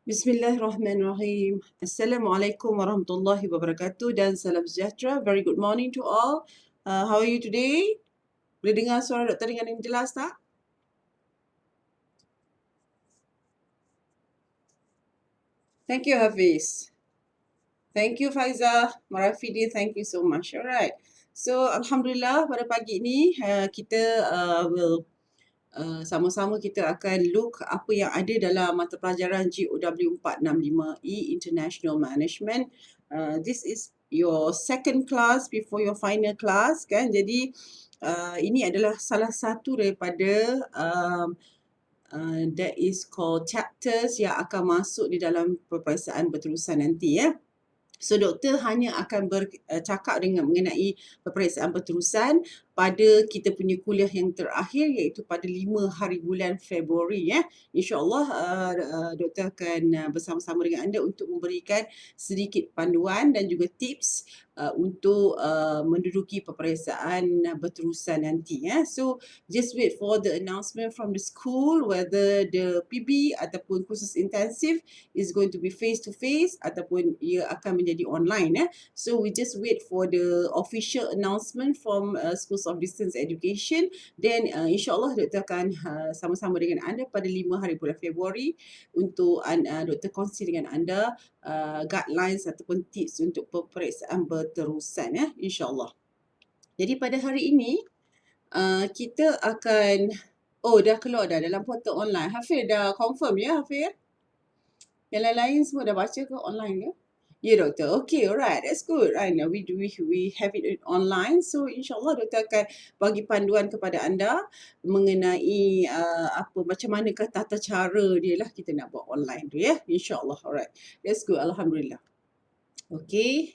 Bismillahirrahmanirrahim. Assalamualaikum warahmatullahi wabarakatuh dan salam sejahtera. Very good morning to all. How are you today? Boleh dengar suara doktor dengan yang jelas tak? Thank you, Hafiz. Thank you, Faiza. Marafidi, thank you so much. Alright. So, Alhamdulillah pada pagi ni kita will sama-sama kita akan look apa yang ada dalam mata pelajaran GOW 465E International Management. This is your second class before your final class kan. Jadi ini adalah salah satu daripada that is called chapters yang akan masuk di dalam peperiksaan berterusan nanti ya. So doktor hanya akan bercakap mengenai peperiksaan berterusan pada kita punya kuliah yang terakhir iaitu pada 5 hari bulan Februari ya. InsyaAllah doktor akan bersama-sama dengan anda untuk memberikan sedikit panduan dan juga tips untuk menduduki peperiksaan berterusan nanti ya. So just wait for the announcement from the school whether the PB ataupun kursus intensif is going to be face to face ataupun ia akan menjadi online ya. So we just wait for the official announcement from Schools of Distance Education. Then insyaAllah doktor akan sama-sama dengan anda pada 5 hari bulan Februari untuk doktor kongsi dengan anda guidelines ataupun tips untuk peperiksaan berterusan ya, insyaAllah. Jadi pada hari ini kita akan dah keluar dah dalam portal online. Hafiz dah confirm ya Hafiz? Yang lain-lain semua dah baca ke online ke? Ya doktor. Okay, alright. That's good. Right now we have it online. So insyaAllah doktor akan bagi panduan kepada anda mengenai macam manakah tata cara dia lah kita nak buat online tu ya. InsyaAllah. Alright. That's good. Alhamdulillah. Okay.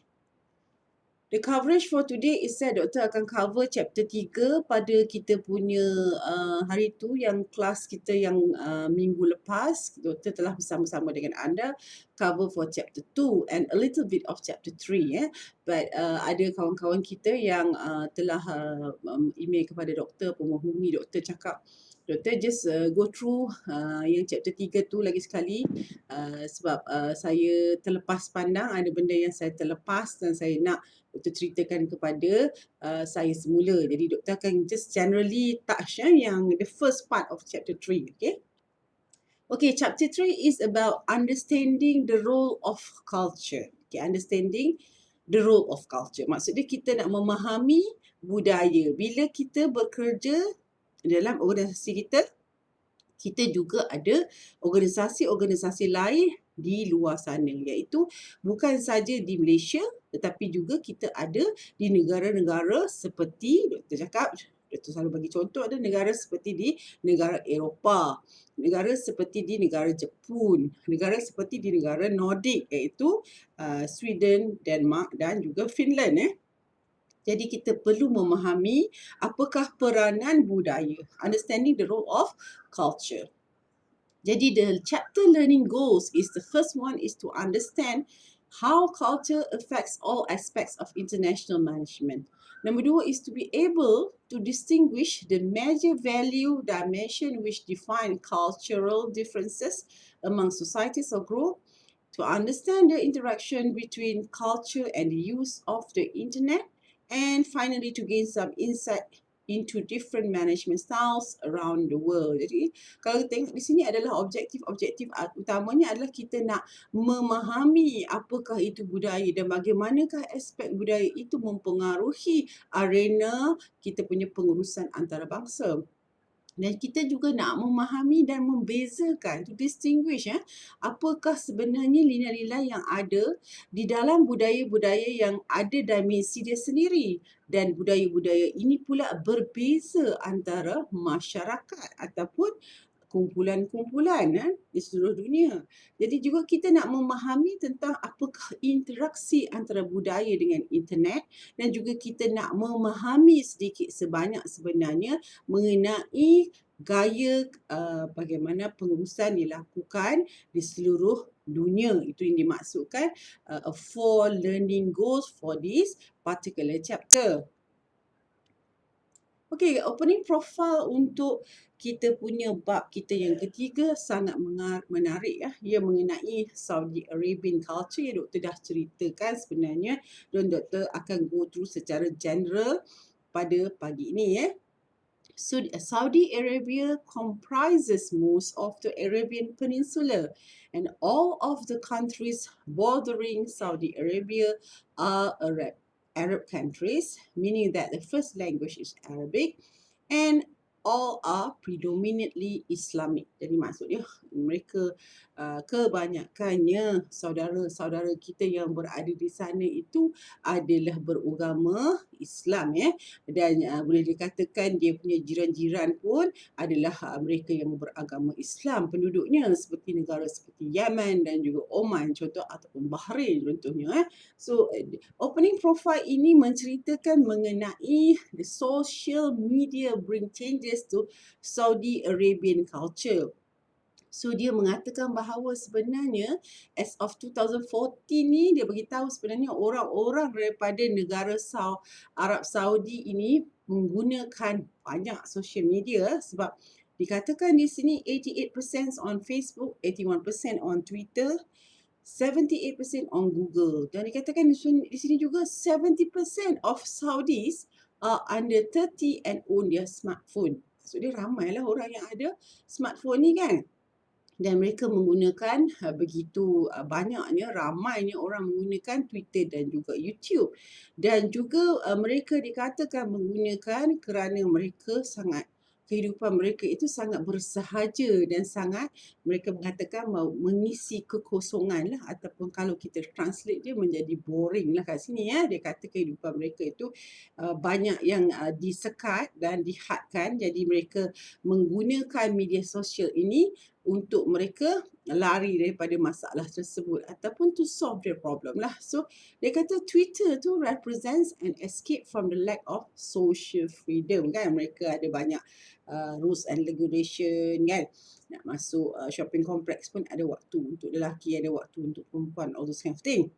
The coverage for today is that doktor akan cover chapter 3 pada kita punya hari tu yang kelas kita yang minggu lepas. Doktor telah bersama-sama dengan anda cover for chapter 2 and a little bit of chapter 3 But ada kawan-kawan kita yang telah email kepada doktor, menghubungi doktor cakap doktor just go through yang chapter 3 tu lagi sekali sebab saya terlepas pandang ada benda yang saya terlepas dan saya nak doktor ceritakan kepada saya semula. Jadi doktor akan just generally touch yang the first part of chapter 3. Okay. Okay, chapter 3 is about understanding the role of culture. Okay, understanding the role of culture. Maksudnya kita nak memahami budaya. Bila kita bekerja dalam organisasi kita juga ada organisasi-organisasi lain di luar sana, iaitu bukan saja di Malaysia tetapi juga kita ada di negara-negara seperti doktor selalu bagi contoh, ada negara seperti di negara Eropah, negara seperti di negara Jepun, negara seperti di negara Nordic iaitu Sweden, Denmark dan juga Finland Jadi kita perlu memahami apakah peranan budaya, understanding the role of culture. Jadi the chapter learning goals is the first one is to understand how culture affects all aspects of international management. Number 2 is to be able to distinguish the major value dimension which define cultural differences among societies or groups, to understand the interaction between culture and the use of the internet, and finally to gain some insight into different management styles around the world. Jadi kalau tengok di sini adalah objektif utamanya adalah kita nak memahami apakah itu budaya dan bagaimanakah aspek budaya itu mempengaruhi arena kita punya pengurusan antarabangsa. Dan kita juga nak memahami dan membezakan, to distinguish apakah sebenarnya nilai-nilai yang ada di dalam budaya-budaya yang ada dimensi dia sendiri. Dan budaya-budaya ini pula berbeza antara masyarakat ataupun kumpulan-kumpulan di seluruh dunia. Jadi juga kita nak memahami tentang apakah interaksi antara budaya dengan internet dan juga kita nak memahami sedikit sebanyak sebenarnya mengenai gaya bagaimana pengurusan dilakukan di seluruh dunia. Itu yang dimaksudkan 4 learning goals for this particular chapter. Okey, opening profile untuk kita punya bab kita yang ketiga sangat menarik ya. Ia mengenai Saudi Arabian culture yang doktor dah ceritakan sebenarnya, dan doktor akan go through secara general pada pagi ini ya. So, Saudi Arabia comprises most of the Arabian Peninsula, and all of the countries bordering Saudi Arabia are Arab countries, meaning that the first language is Arabic, and all are predominantly Islamic. Jadi maksudnya mereka kebanyakannya saudara-saudara kita yang berada di sana itu adalah beragama Islam ya. Dan boleh dikatakan dia punya jiran-jiran pun adalah mereka yang beragama Islam penduduknya, seperti negara seperti Yaman dan juga Oman contoh, ataupun Bahrain contohnya. So opening profile ini menceritakan mengenai the social media bring changes to Saudi Arabian culture. So dia mengatakan bahawa sebenarnya as of 2014 ni, dia beritahu sebenarnya orang-orang daripada negara Arab Saudi ini menggunakan banyak social media, sebab dikatakan di sini 88% on Facebook, 81% on Twitter, 78% on Google, dan dikatakan di sini juga 70% of Saudis are under 30 and own their smartphone. Maksudnya ramailah orang yang ada smartphone ni kan. Dan mereka menggunakan begitu banyaknya, ramainya orang menggunakan Twitter dan juga YouTube. Dan juga mereka dikatakan menggunakan kerana mereka sangat, kehidupan mereka itu sangat bersahaja dan sangat, mereka mengatakan mengisi kekosongan lah, ataupun kalau kita translate dia menjadi boring lah kat sini ya. Dia kata kehidupan mereka itu banyak yang disekat dan dihadkan, jadi mereka menggunakan media sosial ini untuk mereka lari daripada masalah tersebut ataupun to solve their problem lah. So dia kata Twitter tu represents an escape from the lack of social freedom kan. Mereka ada banyak rules and regulation kan. Nak masuk shopping complex pun ada waktu untuk lelaki, ada waktu untuk perempuan, all those kind of thing.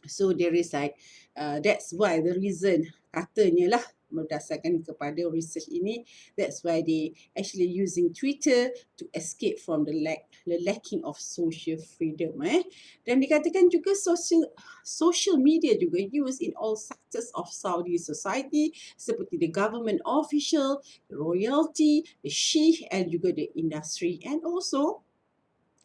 So there is like that's why the reason katanya lah, berdasarkan kepada research ini, that's why they actually using Twitter to escape from the lacking of social freedom. Dan dikatakan juga social media juga used in all sectors of Saudi society, seperti the government official, the royalty, the sheikh, and juga the industry, and also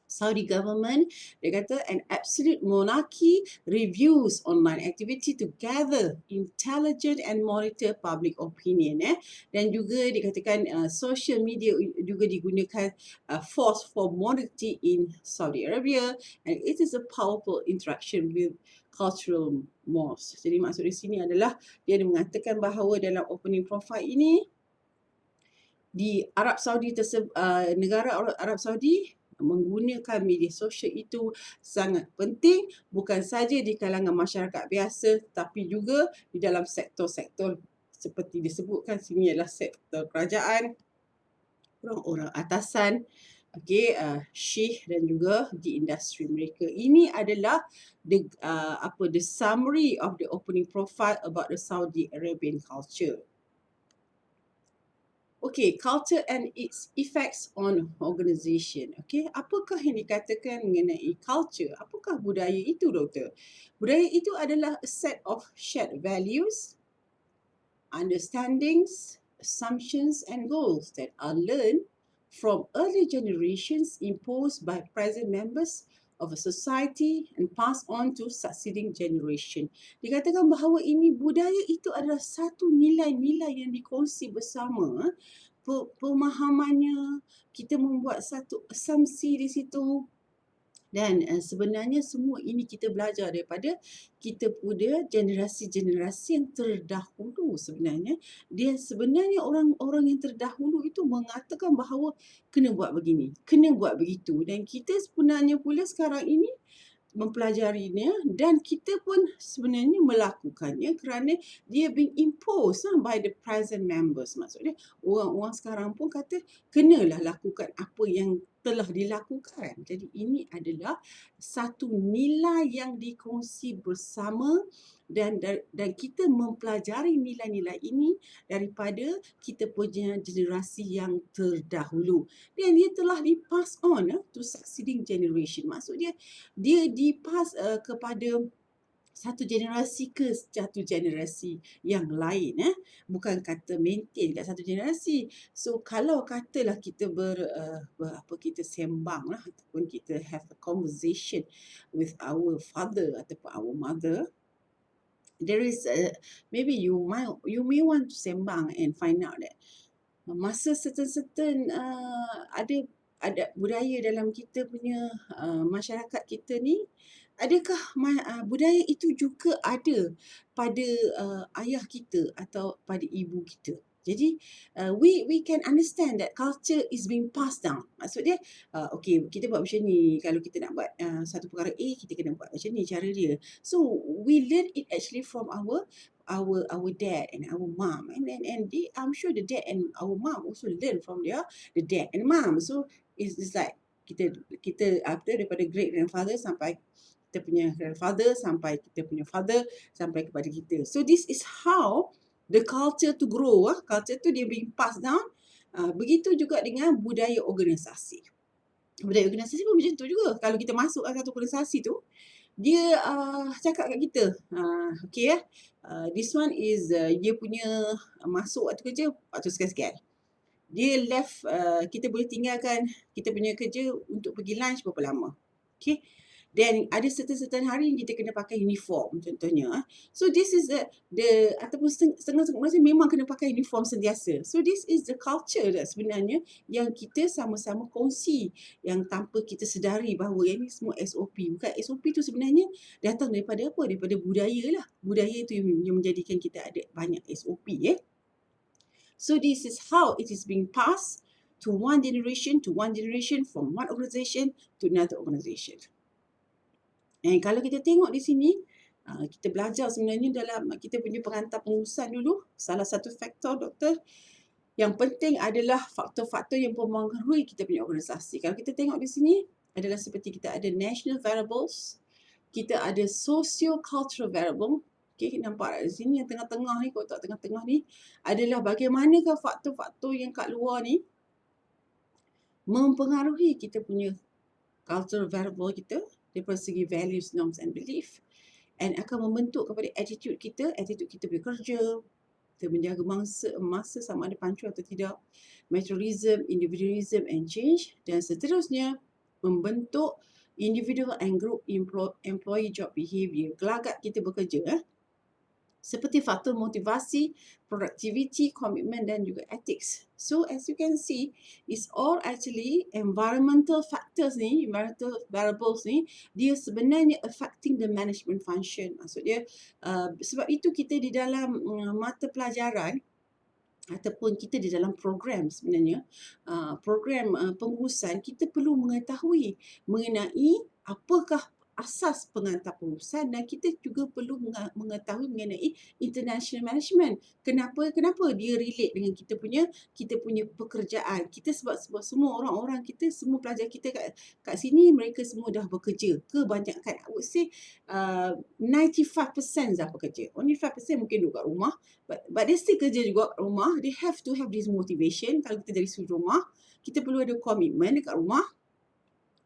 Saudi government, dia kata an absolute monarchy reviews online activity to gather intelligent and monitor public opinion. Dan juga dikatakan social media juga digunakan force for monarchy in Saudi Arabia, and it is a powerful interaction with cultural mores. Jadi maksud di sini adalah dia mengatakan bahawa dalam opening profile ini di Arab Saudi negara Arab Saudi menggunakan media sosial itu sangat penting, bukan saja di kalangan masyarakat biasa tapi juga di dalam sektor-sektor seperti disebutkan sini adalah sektor kerajaan, orang-orang atasan, sheikh dan juga di industri mereka. Ini adalah the summary of the opening profile about the Saudi Arabian culture. Okay, culture and its effects on organisation. Okay, apakah yang dikatakan mengenai culture? Apakah budaya itu, doktor? Budaya itu adalah a set of shared values, understandings, assumptions and goals that are learned from early generations imposed by present members of a society and passed on to succeeding generation. Dikatakan bahawa ini budaya itu adalah satu nilai-nilai yang dikongsi bersama. Pemahamannya, kita membuat satu asumsi di situ. Dan sebenarnya semua ini kita belajar daripada kita punya generasi-generasi yang terdahulu sebenarnya. Dia sebenarnya orang-orang yang terdahulu itu mengatakan bahawa kena buat begini, kena buat begitu. Dan kita sebenarnya pula sekarang ini mempelajarinya dan kita pun sebenarnya melakukannya kerana dia being imposed by the present members. Maksudnya orang-orang sekarang pun kata kenalah lakukan apa yang telah dilakukan. Jadi ini adalah satu nilai yang dikongsi bersama dan kita mempelajari nilai-nilai ini daripada kita punya generasi yang terdahulu. Dan dia telah di-pass on to succeeding generation. Maksud dia di-pass kepada satu generasi ke satu generasi yang lain. Bukan kata maintain kat satu generasi. So kalau katalah kita kita sembang lah ataupun kita have a conversation with our father ataupun our mother, there is maybe you may want to sembang and find out that masa certain ada budaya dalam kita punya masyarakat kita ni, adakah budaya itu juga ada pada ayah kita atau pada ibu kita. Jadi we can understand that culture is being passed down. Maksud dia okay, kita buat macam ni. Kalau kita nak buat satu perkara A, kita kena buat macam ni cara dia. So we learn it actually from our dad and our mom, and I'm sure the dad and our mom also learn from the dad and mom. So it's like kita daripada great grandfather sampai kita punya grandfather sampai kita punya father sampai kepada kita. So this is how the culture to grow. Culture tu dia being passed down. Begitu juga dengan budaya organisasi. Budaya organisasi pun macam tu juga. Kalau kita masuk satu organisasi tu, dia cakap kat kita, okay this one is dia punya masuk waktu kerja waktu sekian-sekian. Dia left, kita boleh tinggalkan kita punya kerja untuk pergi lunch berapa lama. Okay. Dan ada certain hari kita kena pakai uniform contohnya. So this is the ataupun setengah-setengah masa memang kena pakai uniform sentiasa. So this is the culture sebenarnya yang kita sama-sama kongsi, yang tanpa kita sedari bahawa ini semua SOP. Bukan SOP tu sebenarnya datang daripada apa? Daripada budaya lah. Budaya tu yang menjadikan kita ada banyak SOP. So this is how it is being passed to one generation, from one organization to another organization. Dan kalau kita tengok di sini, kita belajar sebenarnya dalam kita punya pengantar pengurusan dulu, salah satu faktor doktor yang penting adalah faktor-faktor yang mempengaruhi kita punya organisasi. Kalau kita tengok di sini adalah seperti kita ada national variables, kita ada socio-cultural variable. Okay, nampak di sini yang tengah-tengah ni, kotak tengah-tengah ni adalah bagaimanakah faktor-faktor yang kat luar ni mempengaruhi kita punya cultural variable kita daripada segi values, norms and belief, and akan membentuk kepada attitude kita bekerja, kita menjaga masa sama ada pancu atau tidak, materialism, individualism and change, dan seterusnya membentuk individual and group employee job behavior, gelagat kita bekerja seperti faktor motivasi, productivity, commitment dan juga ethics. So as you can see, it's all actually environmental factors ni, environmental variables ni, dia sebenarnya affecting the management function. Maksud dia, sebab itu kita di dalam mata pelajaran ataupun kita di dalam program sebenarnya, program pengurusan, kita perlu mengetahui mengenai apakah asas pengantar pengurusan, dan kita juga perlu mengetahui mengenai international management. Kenapa dia relate dengan kita punya pekerjaan. Kita sebab semua orang-orang kita, semua pelajar kita kat sini, mereka semua dah bekerja. Kebanyakan, I would say 95% dah bekerja. Only 5% mungkin duduk kat rumah. But dia still kerja juga kat rumah. They have to have this motivation. Kalau kita dari sudut rumah, kita perlu ada komitmen dekat rumah.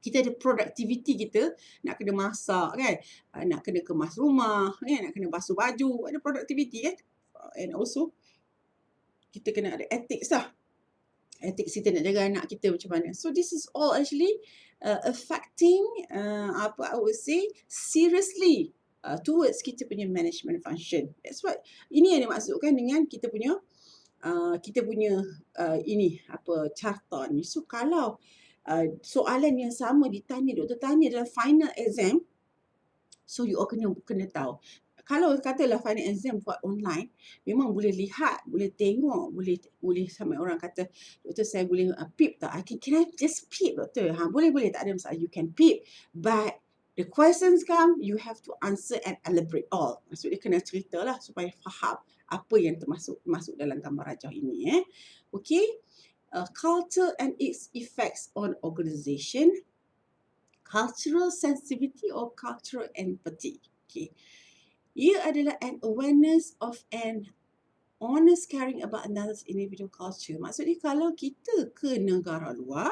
Kita ada productivity kita, nak kena masak kan, nak kena kemas rumah kan, nak kena basuh baju, ada productivity kan. And also kita kena ada ethics lah. Ethics kita nak jaga anak kita macam mana. So this is all actually affecting I would say seriously towards kita punya management function. That's what ini yang dimaksudkan dengan kita punya carta ni. So kalau soalan yang sama doktor tanya dalam final exam, so you all kena tahu. Kalau katalah final exam buat online, memang boleh lihat, boleh tengok, boleh sampai orang kata, doktor saya boleh peep tak? Can I just peep doktor? Boleh, tak ada masalah, you can peep. But the questions come, you have to answer and elaborate all. Maksudnya kena cerita lah supaya faham apa yang masuk dalam gambar rajah ini. Okay? culture and its effects on organization, cultural sensitivity or cultural empathy. Okay. Ia adalah an awareness of an honest caring about another's individual culture. Maksudnya kalau kita ke negara luar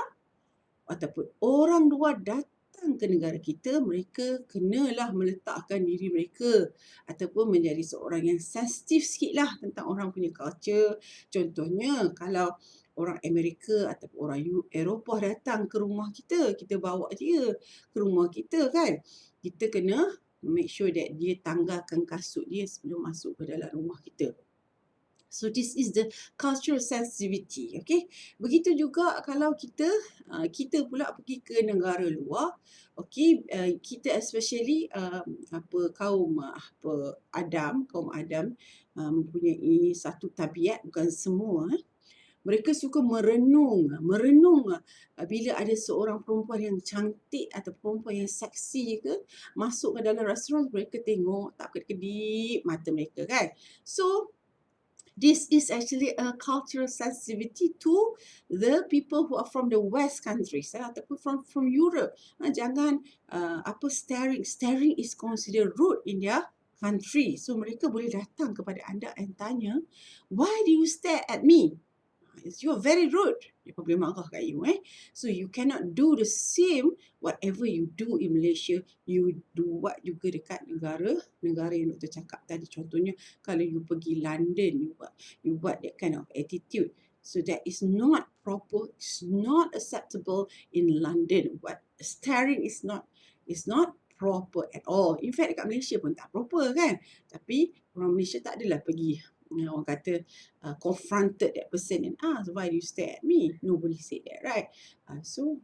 ataupun orang luar datang ke negara kita, mereka kenalah meletakkan diri mereka ataupun menjadi seorang yang sensitif sikit lah tentang orang punya culture. Contohnya kalau orang Amerika ataupun orang Eropah datang ke rumah kita, kita bawa dia ke rumah kita kan. Kita kena make sure that dia tanggalkan kasut dia sebelum masuk ke dalam rumah kita. So this is the cultural sensitivity, okay? Begitu juga kalau kita pula pergi ke negara luar, okay? Kita especially kaum Adam mempunyai satu tabiat, bukan semua. Mereka suka merenung bila ada seorang perempuan yang cantik atau perempuan yang seksi ke masuk ke dalam restoran, mereka tengok tak kedip-kedip mata mereka kan. So this is actually a cultural sensitivity to the people who are from the West countries ataupun from Europe. Jangan staring. Staring is considered rude in their country. So mereka boleh datang kepada anda and tanya, why do you stare at me? You're very rude. Dia boleh marah kat you. So you cannot do the same whatever you do in Malaysia. You do what juga dekat negara yang Dr. cakap tadi. Contohnya kalau you pergi London, you buat that kind of attitude. So that is not proper. It's not acceptable in London. But staring is not proper at all. In fact dekat Malaysia pun tak proper kan. Tapi orang Malaysia tak adalah pergi orang kata confronted that person and ask, why do you stare at me? Nobody said that, right? So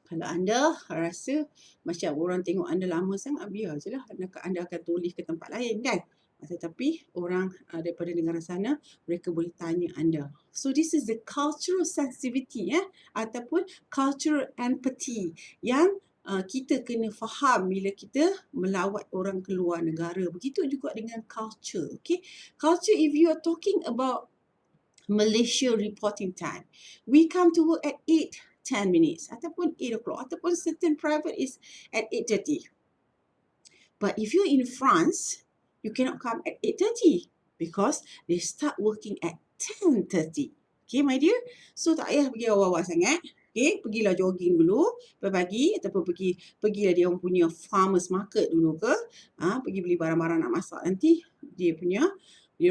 kalau anda rasa macam orang tengok anda lama sangat, biar je lah, anda akan toleh ke tempat lain kan. Tetapi orang daripada negara sana, mereka boleh tanya anda. So this is the cultural sensitivity ataupun cultural empathy yang kita kena faham bila kita melawat orang keluar negara. Begitu juga dengan culture. Okay? Culture, if you are talking about Malaysia reporting time, we come to work at 8:10 minutes ataupun 8 o'clock ataupun certain private is at 8:30. But if you're in France, you cannot come at 8:30 because they start working at 10:30. Okay, my dear? So tak payah pergi awal-awal sangat. Okay, pergilah jogging dulu pagi ataupun pergilah dia orang punya farmers market dulu ke. Pergi beli barang-barang nak masak nanti. Dia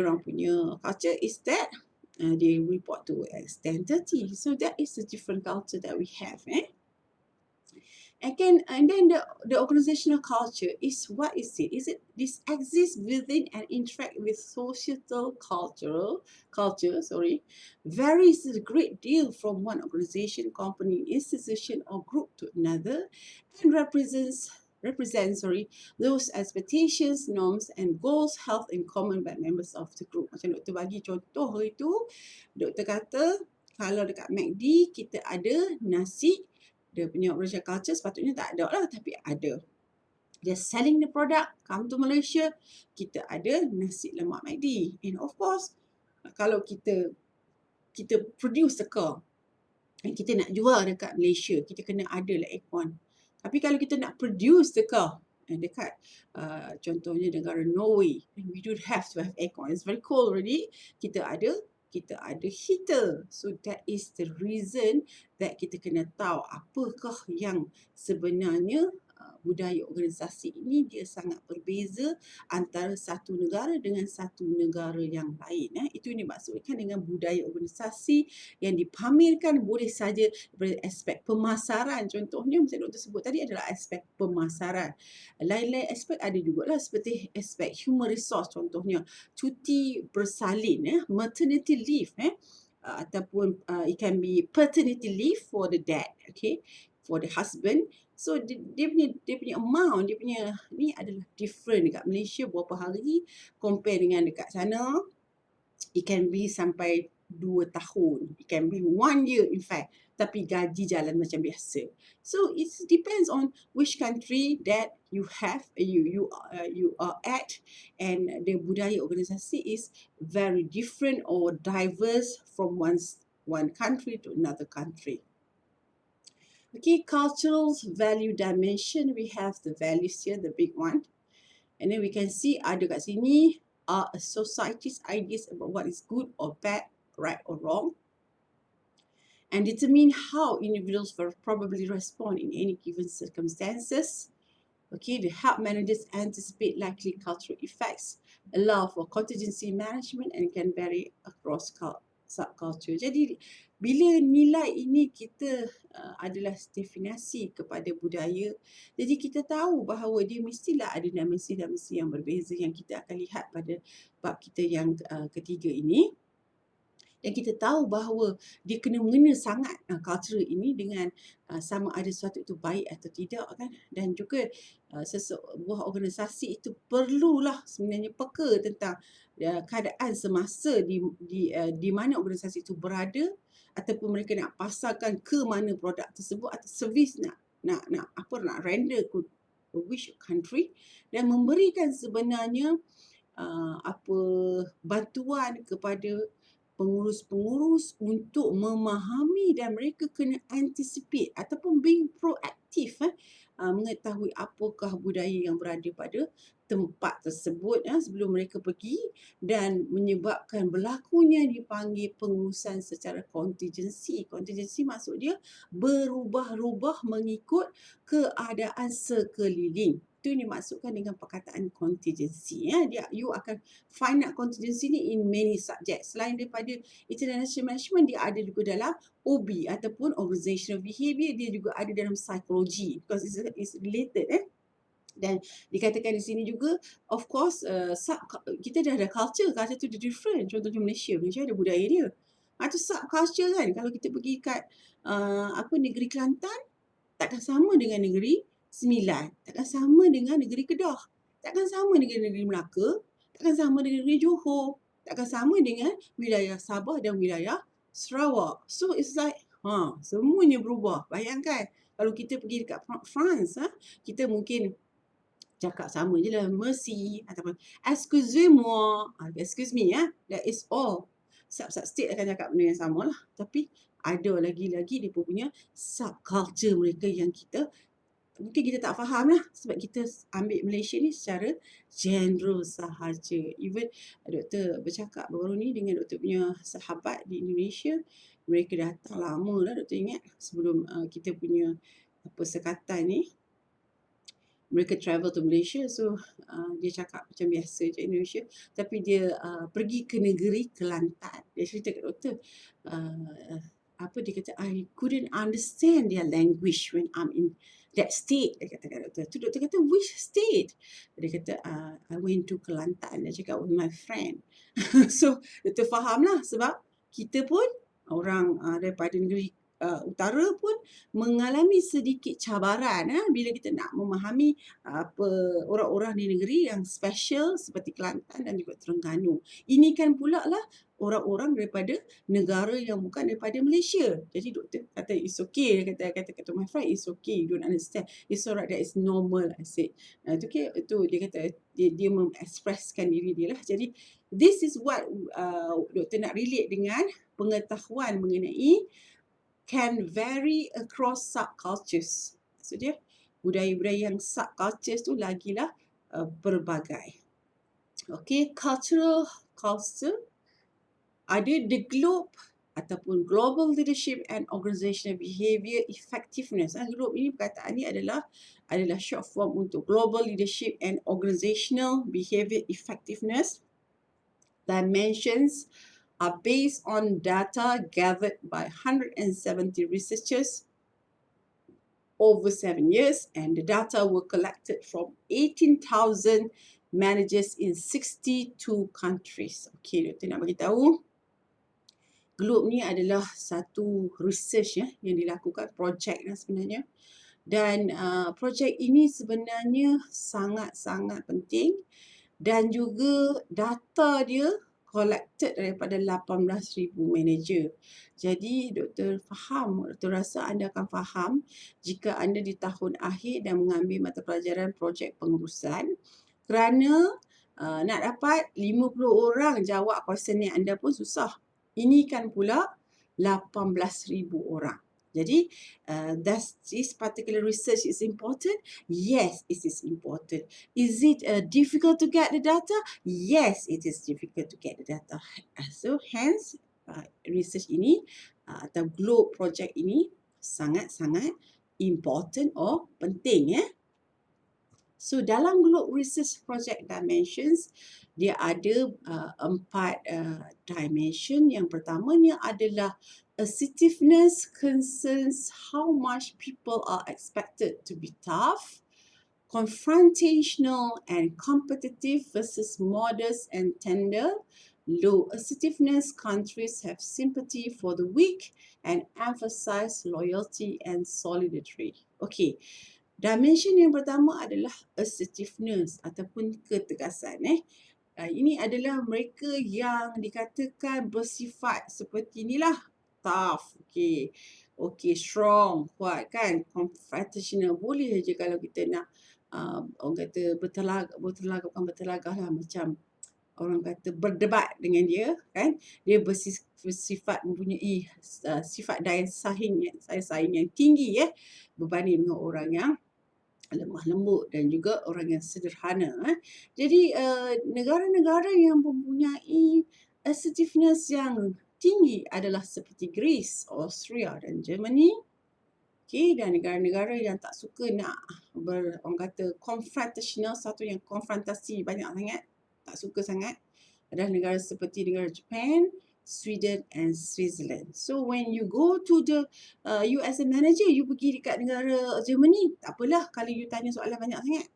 orang punya culture is that they report to at 10:30. So that is the different culture that we have. Again, and then the organizational culture is what is it? This exists within and interact with societal culture, varies a great deal from one organization, company, institution, or group to another, and represents those expectations, norms, and goals held in common by members of the group. Macam Doktor bagi contoh itu, Doktor kata kalau dekat McD kita ada nasi, dia punya original culture sepatutnya tak ada lah, tapi ada. They're selling the product, come to Malaysia, kita ada nasi lemak McD. And of course, kalau kita produce the car, dan kita nak jual dekat Malaysia, kita kena ada lah aircon. Tapi kalau kita nak produce the car, dekat contohnya negara Norway, we don't have to have aircon. It's very cold already. Kita ada heater. So that is the reason that kita kena tahu apakah yang sebenarnya budaya organisasi ini dia sangat berbeza antara satu negara dengan satu negara yang lain. Itu yang dimaksudkan dengan budaya organisasi yang dipamerkan boleh saja dari aspek pemasaran. Contohnya macam Doktor sebut tadi adalah aspek pemasaran. Lain-lain aspek ada jugalah seperti aspek human resource, contohnya cuti bersalin, maternity leave, ataupun it can be paternity leave for the dad, okay, for the husband. So dia punya amount, dia punya ni adalah different dekat Malaysia berapa hari compare dengan dekat sana. It can be sampai 2 tahun. It can be 1 year in fact. Tapi gaji jalan macam biasa. So it depends on which country that you have, you are at, and the budaya organisasi is very different or diverse from one one country to another country. Okay, cultural value dimension, we have the values here, the big one. And then we can see ada kat sini are a society's ideas about what is good or bad, right or wrong, and determine how individuals will probably respond in any given circumstances. Okay, to help managers anticipate likely cultural effects, allow for contingency management and can vary across subculture. Jadi, bila nilai ini kita adalah definisi kepada budaya, jadi kita tahu bahawa dia mestilah ada dimensi-dimensi yang berbeza yang kita akan lihat pada bab kita yang ketiga ini. Dan kita tahu bahawa dia kena mengena sangat culture ini dengan sama ada sesuatu itu baik atau tidak kan. Dan juga sebuah organisasi itu perlulah sebenarnya peka tentang keadaan semasa di mana organisasi itu berada, ataupun mereka nak pasarkan ke mana produk tersebut atau servis nak render ke which country, dan memberikan sebenarnya bantuan kepada pengurus-pengurus untuk memahami, dan mereka kena anticipate ataupun being proaktif mengetahui apakah budaya yang berada pada tempat tersebut sebelum mereka pergi, dan menyebabkan berlakunya dipanggil pengurusan secara kontingensi. Kontingensi maksud dia berubah-ubah mengikut keadaan sekeliling. Itu yang dimaksudkan dengan perkataan contingency. You akan find out contingency ni in many subjects. Selain daripada international management, dia ada juga dalam OB ataupun organizational behavior. Dia juga ada dalam psikologi because it's related. Dan dikatakan di sini juga, of course, kita dah ada culture tu dia different. Contohnya Malaysia ada budaya dia. Itu subculture kan. Kalau kita pergi kat negeri Kelantan, takkan sama dengan negeri Sembilan, takkan sama dengan negeri Kedah, takkan sama dengan negeri Melaka, takkan sama dengan negeri Johor, takkan sama dengan wilayah Sabah dan wilayah Sarawak. So it's like semuanya berubah. Bayangkan kalau kita pergi dekat France, kita mungkin cakap sama je lah, merci ataupun excusez-moi, excuse me, that is all. Sub-sub state akan cakap benda yang sama lah. Tapi ada lagi-lagi dia punya subculture mereka yang kita mungkin kita tak faham lah, sebab kita ambil Malaysia ni secara general sahaja. Even doktor bercakap baru ni dengan doktor punya sahabat di Indonesia, mereka datang lama lah, doktor ingat sebelum kita punya persekatan ni, mereka travel to Malaysia. So dia cakap macam biasa je Indonesia, tapi dia pergi ke negeri Kelantan. Dia cerita kat doktor, dia kata, I couldn't understand their language when I'm in that state. Dia kata kat doktor. Tu doktor kata, which state? Dia kata, I went to Kelantan. Dia cakap with my friend. So doktor faham lah, sebab kita pun orang daripada negeri utara pun mengalami sedikit cabaran bila kita nak memahami orang-orang di negeri yang special seperti Kelantan dan juga Terengganu. Ini kan pula lah orang-orang daripada negara yang bukan daripada Malaysia. Jadi doktor kata it's okay. Dia kata my friend, it's okay, you don't understand, it's alright, that is normal. I said itu okay, itu dia kata dia mengekspreskan diri dia lah. Jadi this is what doktor nak relate dengan pengetahuan mengenai can vary across subcultures. Maksudnya budaya-budaya yang subcultures tu lagilah berbagai. Okay, culture ada the globe ataupun global leadership and organizational behavior effectiveness. Globe ini perkataan ini adalah short form untuk global leadership and organizational behavior effectiveness. Dimensions are based on data gathered by 170 researchers over 7 years, and the data were collected from 18,000 managers in 62 countries. Okay, doktor nak bagi tahu, Globe ni adalah satu research yang dilakukan, projek sebenarnya. Dan projek ini sebenarnya sangat-sangat penting, dan juga data dia collected daripada 18,000 manager. Jadi doktor rasa anda akan faham jika anda di tahun akhir dan mengambil mata pelajaran projek pengurusan, kerana nak dapat 50 orang jawab kuesioner anda pun susah. Ini kan pula 18,000 orang. Jadi, does this particular research is important? Yes, it is important. Is it difficult to get the data? Yes, it is difficult to get the data. So, hence, research ini atau globe project ini sangat-sangat important or penting ya. So dalam globe research project dimensions, dia ada 4 dimension. Yang pertamanya adalah assertiveness concerns how much people are expected to be tough, confrontational and competitive versus modest and tender. Low assertiveness countries have sympathy for the weak and emphasize loyalty and solidarity. Okay, dimension yang pertama adalah assertiveness ataupun ketegasan. Ini adalah mereka yang dikatakan bersifat seperti inilah. Tough, okay, strong, kuat kan, confrontational. Boleh je kalau kita nak orang kata bukan bertelagah lah, macam orang kata berdebat dengan dia kan. Dia bersifat mempunyai sifat daya saing yang tinggi berbanding dengan orang yang lemah lembut dan juga orang yang sederhana. Jadi negara-negara yang mempunyai assertiveness yang tinggi adalah seperti Greece, Austria dan Germany. Dan negara-negara yang tak suka nak orang kata confrontational, satu yang konfrontasi banyak sangat, tak suka sangat, adalah negara seperti negara Japan, Sweden and Switzerland. So when you go to the you as a manager, you pergi dekat negara Germany, tak apalah kalau you tanya soalan banyak sangat.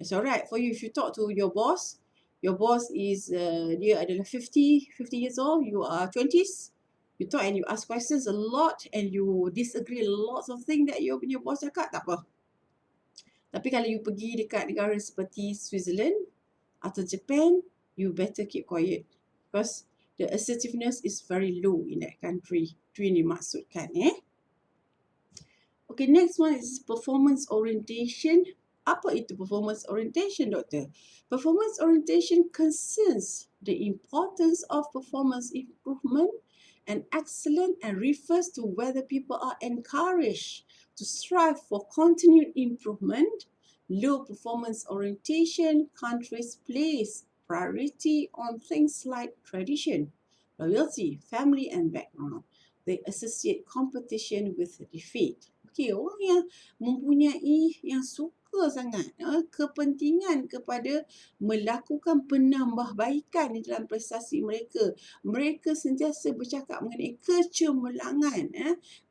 It's alright for you if you talk to your boss. Your boss is dia adalah 50 years old, you are 20s. You talk and you ask questions a lot and you disagree lots of things that your boss cakap, tak apa. Tapi kalau you pergi dekat negara seperti Switzerland atau Japan, you better keep quiet because the assertiveness is very low in that country. Itu yang dimaksudkan. Okay, next one is performance orientation. Apa itu performance orientation, Doktor? Performance orientation concerns the importance of performance improvement and excellence and refers to whether people are encouraged to strive for continued improvement. Low performance orientation countries place priority on things like tradition, loyalty, family and background. They associate competition with defeat. Okay, orang yang mempunyai, yang suka sangat kepentingan kepada melakukan penambahbaikan di dalam prestasi mereka. Mereka sentiasa bercakap mengenai kecemerlangan.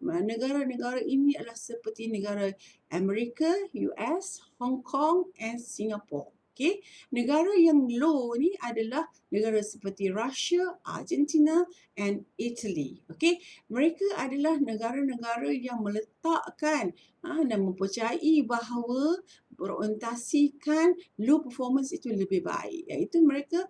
Negara-negara ini adalah seperti negara Amerika, US, Hong Kong and Singapore. Okay, negara yang low ni adalah negara seperti Russia, Argentina and Italy. Okay, mereka adalah negara-negara yang meletakkan dan mempercayai bahawa berorientasikan low performance itu lebih baik. Iaitu mereka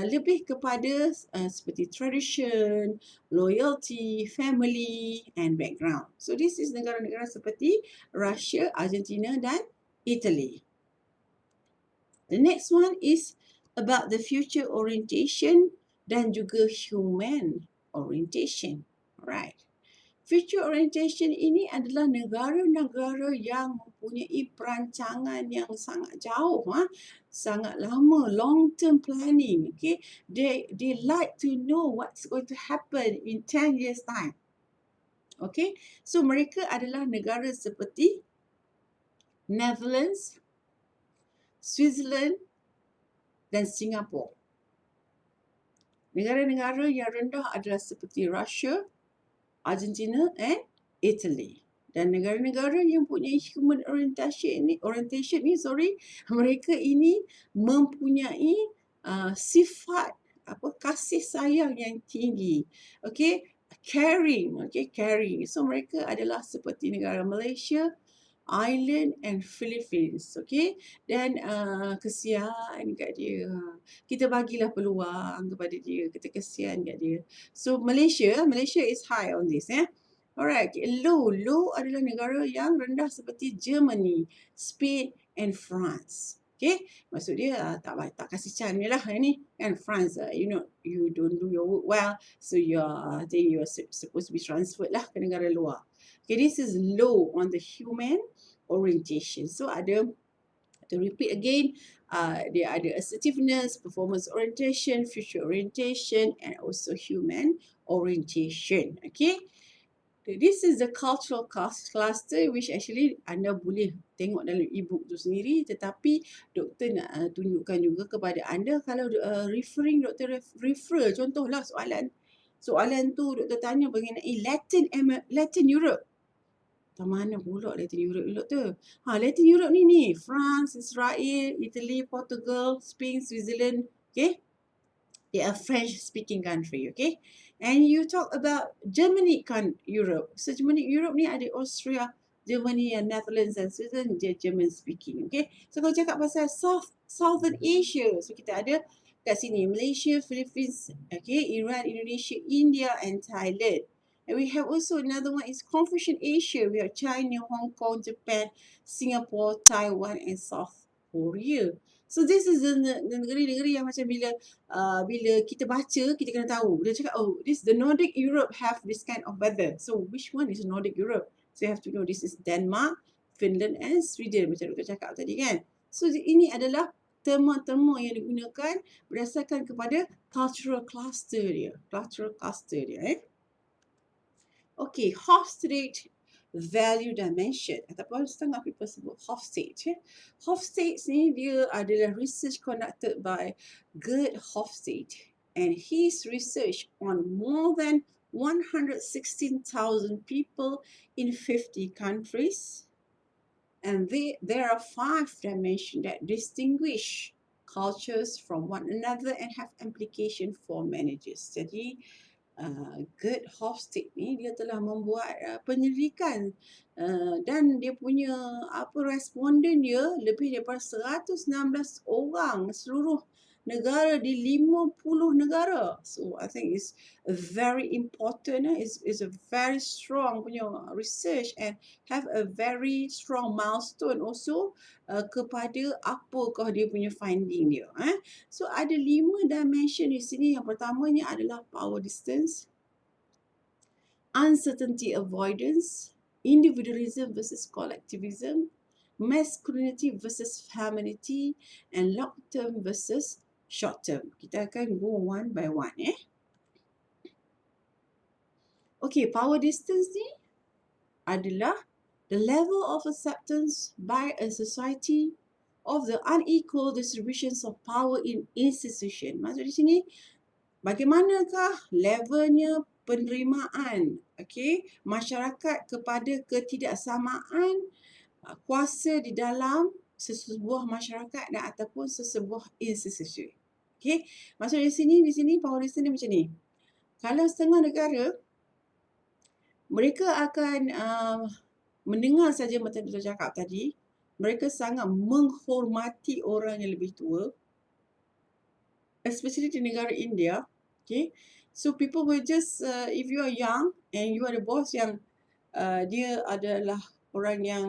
lebih kepada seperti tradition, loyalty, family and background. So this is negara-negara seperti Russia, Argentina dan Italy. The next one is about the future orientation dan juga human orientation. Alright. Future orientation ini adalah negara-negara yang mempunyai perancangan yang sangat jauh, sangat lama, long term planning. Okay, they like to know what's going to happen in 10 years time. Okay, so mereka adalah negara seperti Netherlands, Switzerland dan Singapura. Negara-negara yang rendah adalah seperti Russia, Argentina and Italy. Dan negara-negara yang punya human orientation ni, mereka ini mempunyai sifat kasih sayang yang tinggi. Okay, caring. So mereka adalah seperti negara Malaysia, Ireland and Philippines. Okay, dan kesian kat dia. Kita bagilah peluang kepada dia. Kita kesian kat dia. So Malaysia is high on this. Alright, low adalah negara yang rendah seperti Germany, Spain and France. Okay, maksud dia tak kasih chance ni lah ni kan. France, you don't do your work well, so I think you're supposed to be transferred lah ke negara luar. Okay, this is low on the human orientation. So ada, to repeat again, dia ada assertiveness, performance orientation, future orientation, and also human orientation. Okay. This is the cultural cluster which actually anda boleh tengok dalam e-book tu sendiri, tetapi doktor nak tunjukkan juga kepada anda kalau referring, doktor refer contohlah soalan tu doktor tanya mengenai Latin Europe. Tak mana pula Latin Europe ni doktor? Latin Europe ni France, Israel, Italy, Portugal, Spain, Switzerland. Okay. They are French-speaking country, okay? And you talk about Germany Europe. So Germany Europe ni ada Austria, Germany, and Netherlands and Switzerland, dia German-speaking, okay? So kalau cakap pasal Southern Asia, so kita ada kat sini Malaysia, Philippines, okay? Iran, Indonesia, India, and Thailand. And we have also another one is Confucian Asia. We have China, Hong Kong, Japan, Singapore, Taiwan, and South Korea. So this is the negeri-negeri yang macam bila kita baca, kita kena tahu. Dia cakap, the Nordic Europe have this kind of weather. So which one is Nordic Europe? So you have to know this is Denmark, Finland, and Sweden. Macam doktor cakap tadi kan. So ini adalah terma-terma yang digunakan berdasarkan kepada cultural cluster dia. Okay, Hofstede value dimension ataupun setengah people sebut Hofstede. Hofstede ni dia adalah research conducted by Gerd Hofstede, and his research on more than 116,000 people in 50 countries. And there are 5 dimensions that distinguish cultures from one another and have implication for managers. Jadi Gerd Hofstede ni dia telah membuat penyelidikan dan dia punya responden dia lebih daripada 116 orang seluruh negara di 50 negara. So I think it's very important, it's a very strong punya research and have a very strong milestone also kepada apakah dia punya finding dia. So ada 5 dimension di sini. Yang pertamanya adalah power distance, uncertainty avoidance, individualism versus collectivism, masculinity versus femininity, and long term versus short term. Kita akan go one by one. Okay, power distance ni adalah the level of acceptance by a society of the unequal distributions of power in institution. Maksud di sini, bagaimanakah levelnya penerimaan masyarakat kepada ketidaksamaan kuasa di dalam sesebuah masyarakat dan ataupun sesebuah institusi. Okay, maksud di sini power distance macam ni. Kalau setengah negara, mereka akan mendengar saja macam kita cakap tadi, mereka sangat menghormati orang yang lebih tua, especially di negara India. Okay, so people will just, if you are young and you are the boss yang dia adalah orang yang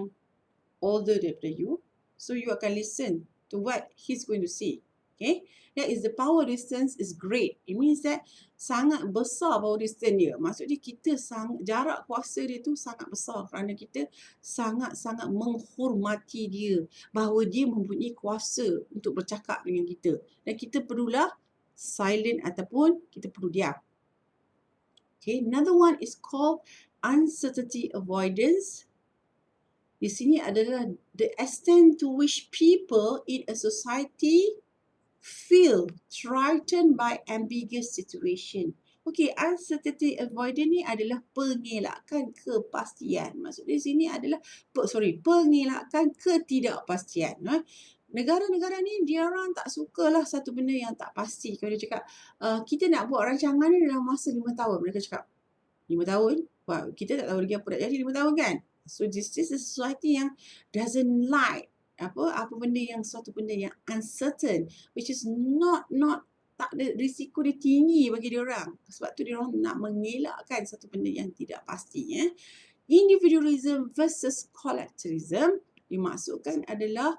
older daripada you, so you akan listen to what he's going to say. Okay, that is the power distance is great. It means that sangat besar power distance dia. Maksudnya kita jarak kuasa dia tu sangat besar kerana kita sangat-sangat menghormati dia bahawa dia mempunyai kuasa untuk bercakap dengan kita. Dan kita perlulah silent ataupun kita perlu diam. Okay, another one is called uncertainty avoidance. Di sini adalah the extent to which people in a society feel threatened by ambiguous situation. Okay, uncertainty avoidance ni adalah pengelakkan kepastian. Maksud di sini adalah pengelakkan ketidakpastian. Negara-negara ni dia orang tak sukalah satu benda yang tak pasti. Kalau dia cakap kita nak buat rancangan ni dalam masa 5 tahun. Mereka cakap 5 tahun? Wah, kita tak tahu lagi apa nak jadi 5 tahun kan? So this is a society yang doesn't like suatu benda yang uncertain, which is tak ada risiko dia tinggi bagi dia orang. Sebab tu dia orang nak mengelakkan satu benda yang tidak pasti. Individualism versus collectivism dimaksudkan adalah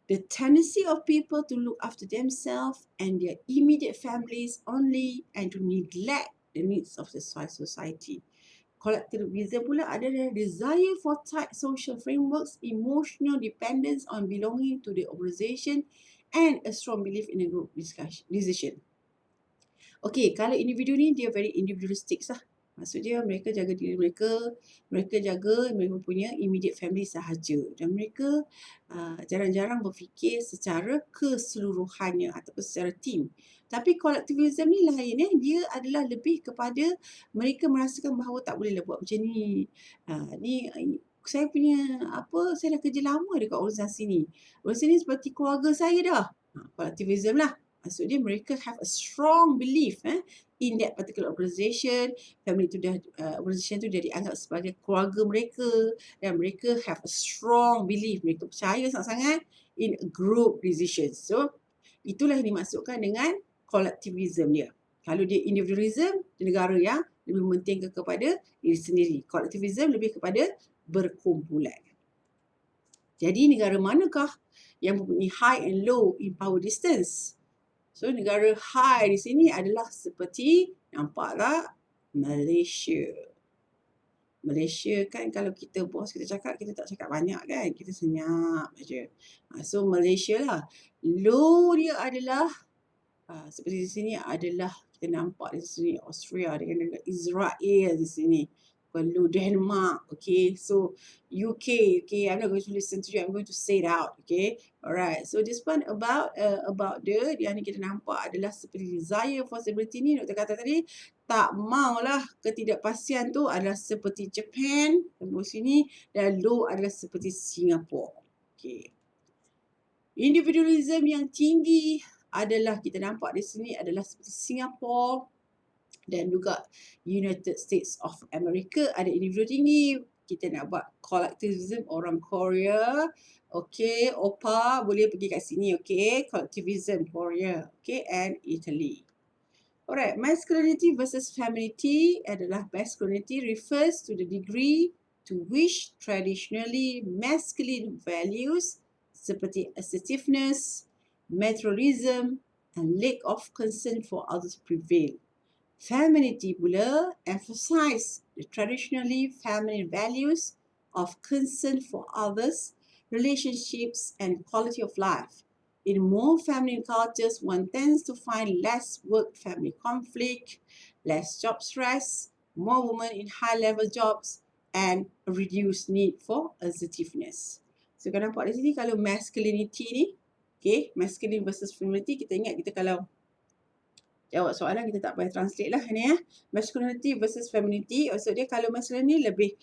the tendency of people to look after themselves and their immediate families only and to neglect the needs of the society. Collectivism pula adalah desire for tight social frameworks, emotional dependence on belonging to the organization, and a strong belief in a group decision. Okay, kalau individu ni dia very individualistic lah. Maksud dia mereka jaga diri mereka, mereka jaga mereka punya immediate family sahaja dan mereka jarang-jarang berfikir secara keseluruhannya ataupun secara team. Tapi collectivism ni lain dia adalah lebih kepada mereka merasakan bahawa tak bolehlah buat macam ni. Saya punya saya dah kerja lama dekat organisasi ni. Organisasi ni seperti keluarga saya dah. Collectivism lah. Maksud dia mereka have a strong belief in that particular organisation. Family tu dah organisation tu dah dianggap sebagai keluarga mereka dan mereka have a strong belief. Mereka percaya sangat-sangat in a group decision. So itulah yang dimaksudkan dengan collectivism dia. Kalau dia individualism, dia negara yang lebih mementingkan kepada diri sendiri. Collectivism lebih kepada berkumpulan. Jadi negara manakah yang mempunyai high and low in power distance? So negara high di sini adalah seperti nampaklah Malaysia. Malaysia kan kalau kita bos kita cakap, kita tak cakap banyak kan. Kita senyap saja. So Malaysia lah. Low dia adalah seperti di sini adalah kita nampak di sini Austria dengan Israel di sini. Lalu Denmark, okay. So UK, okay. I'm not going to listen to you. I'm going to say it out, okay. Alright. So this one about yang ni kita nampak adalah seperti desire for stability ni. Doktor kata tadi tak maulah ketidakpastian tu adalah seperti Japan, tembus sini, dan low adalah seperti Singapore. Okay. Individualism yang tinggi adalah kita nampak di sini adalah seperti Singapore dan juga United States of America ada individu tinggi. Kita nak buat collectivism orang Korea. Okay, OPA boleh pergi kat sini. Okay, collectivism Korea. Okay, and Italy. Alright, masculinity versus femininity adalah masculinity refers to the degree to which traditionally masculine values seperti assertiveness, materialism, and lack of concern for others prevail. Femininity pula emphasize the traditionally feminine values of concern for others, relationships, and quality of life. In more feminine cultures, one tends to find less work-family conflict, less job stress, more women in high-level jobs, and a reduced need for assertiveness. So, kau nampak di sini kalau masculinity ni, okay, masculine versus femininity, kita ingat kita kalau jawab soalan kita tak payah translate lah ni masculinity versus femininity. Maksud dia kalau masculine ni lebih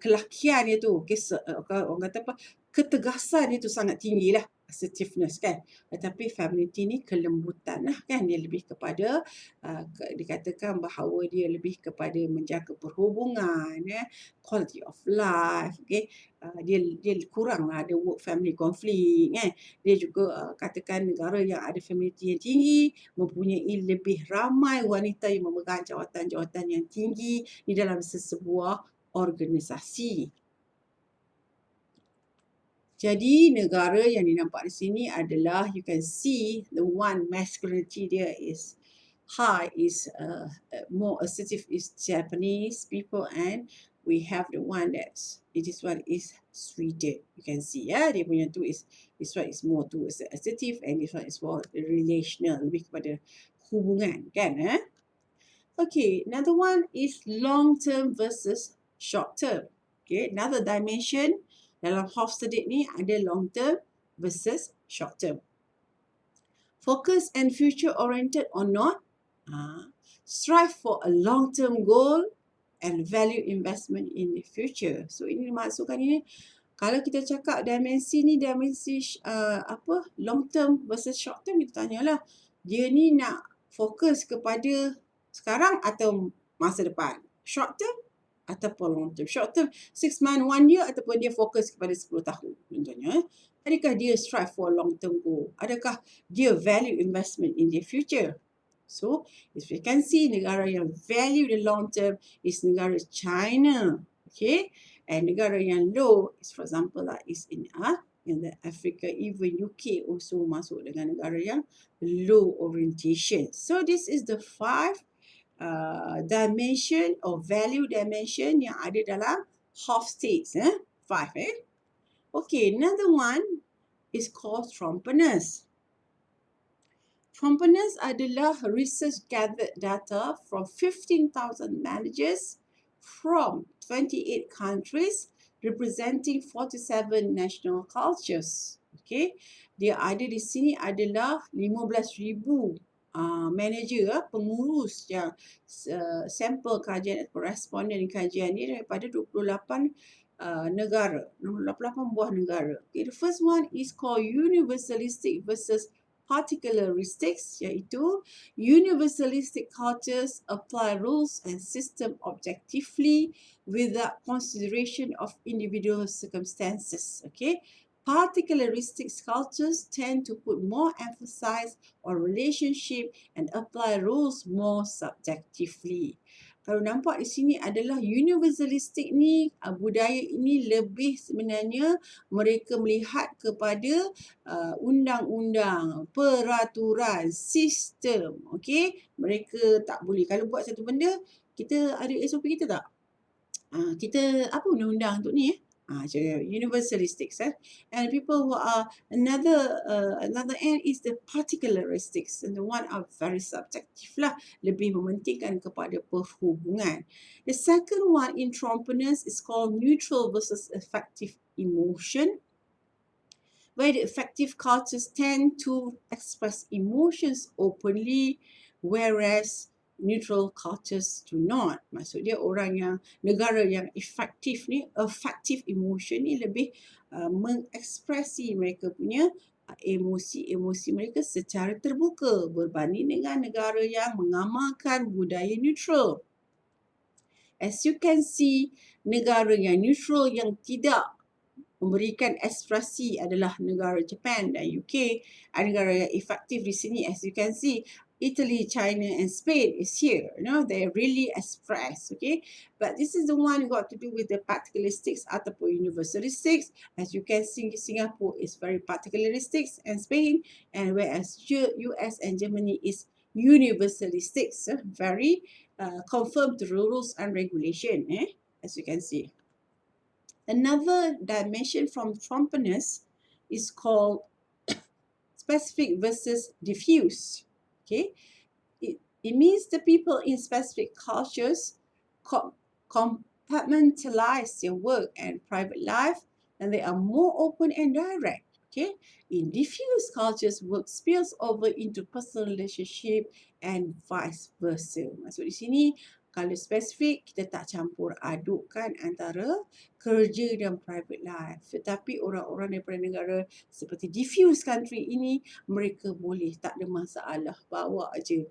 kelakian dia tu, okay, orang kata ketegasan dia tu sangat tinggi lah, assertiveness kan. Tetapi femininity ni kelembutan lah kan, dia lebih kepada dikatakan bahawa dia lebih kepada menjaga perhubungan, quality of life, okay. Dia kurang lah ada work family conflict kan. Dia juga katakan negara yang ada femininity yang tinggi mempunyai lebih ramai wanita yang memegang jawatan-jawatan yang tinggi di dalam sesebuah organisasi. Jadi negara yang dinampak di sini adalah you can see the one masculinity there is high, is more assertive is Japanese people, and we have the one that's this one is Sweden. You can see dia punya tu is this one is more to assertive and this one is more relational, lebih kepada hubungan kan. Okay, another one is long term versus short term. Okay, another dimension dalam Hofstadter ni ada long term versus short term. Focus and future oriented or not, strive for a long term goal and value investment in the future. So ini dimaksudkan ini kalau kita cakap dimensi ni dimensi long term versus short term, kita tanyalah dia ni nak fokus kepada sekarang atau masa depan. Short term ataupun long term. Short term 6 months, 1 year, ataupun dia fokus kepada 10 tahun contohnya. Adakah dia strive for long term goal? Adakah dia value investment in the future? So, as we can see, negara yang value the long term is negara China. Okay? And negara yang low is, for example, is in in the Africa, even UK also masuk dengan negara yang low orientation. So this is the 5 dimension or value dimension yang ada dalam half states. 5. Okay, another one is called trumpetness. Trumpetness adalah research gathered data from 15,000 managers from 28 countries representing 47 national cultures. Okay, dia ada di sini adalah 15,000 manager, pengurus yang sampel kajian responden kajian ni daripada 28 negara, 28 buah negara. Okay, the first one is called universalistic versus particularistics, iaitu universalistic cultures apply rules and system objectively without consideration of individual circumstances. Okay, particularistic cultures tend to put more emphasis on relationship and apply rules more subjectively. Kalau nampak di sini adalah universalistic ni, budaya ini lebih sebenarnya mereka melihat kepada undang-undang, peraturan, sistem. Okey, mereka tak boleh. Kalau buat satu benda, kita ada SOP kita tak? Kita apa undang-undang untuk ni? Universalistics. And people who are another end is the particularistics, and the one are very subjective lah, lebih mementingkan kepada perhubungan. The second one in trumpetness is called neutral versus affective emotion, where the affective cultures tend to express emotions openly, whereas neutral cultures do not. Maksud dia orang yang, negara yang efektif ni, affective emotion ni lebih mengekspresi mereka punya emosi-emosi mereka secara terbuka berbanding dengan negara yang mengamalkan budaya neutral. As you can see, negara yang neutral yang tidak memberikan ekspresi adalah negara Japan dan UK. Negara yang efektif di sini, as you can see, Italy, China and Spain is here. They really express, okay? But this is the one got to do with the particularistics ataupun universalistics. As you can see, Singapore is very particularistics and Spain, and whereas US and Germany is universalistics, very confirmed rules and regulation, as you can see. Another dimension from trumpetness is called specific versus diffuse. Okay, it means the people in specific cultures compartmentalize their work and private life, and they are more open and direct. Okay, in diffuse cultures, work spills over into personal relationship and vice versa. Maksud di sini, kalau spesifik, kita tak campur adukkan antara kerja dan private life. Tetapi orang-orang daripada negara seperti diffuse country ini, mereka boleh, tak ada masalah. Bawa aja.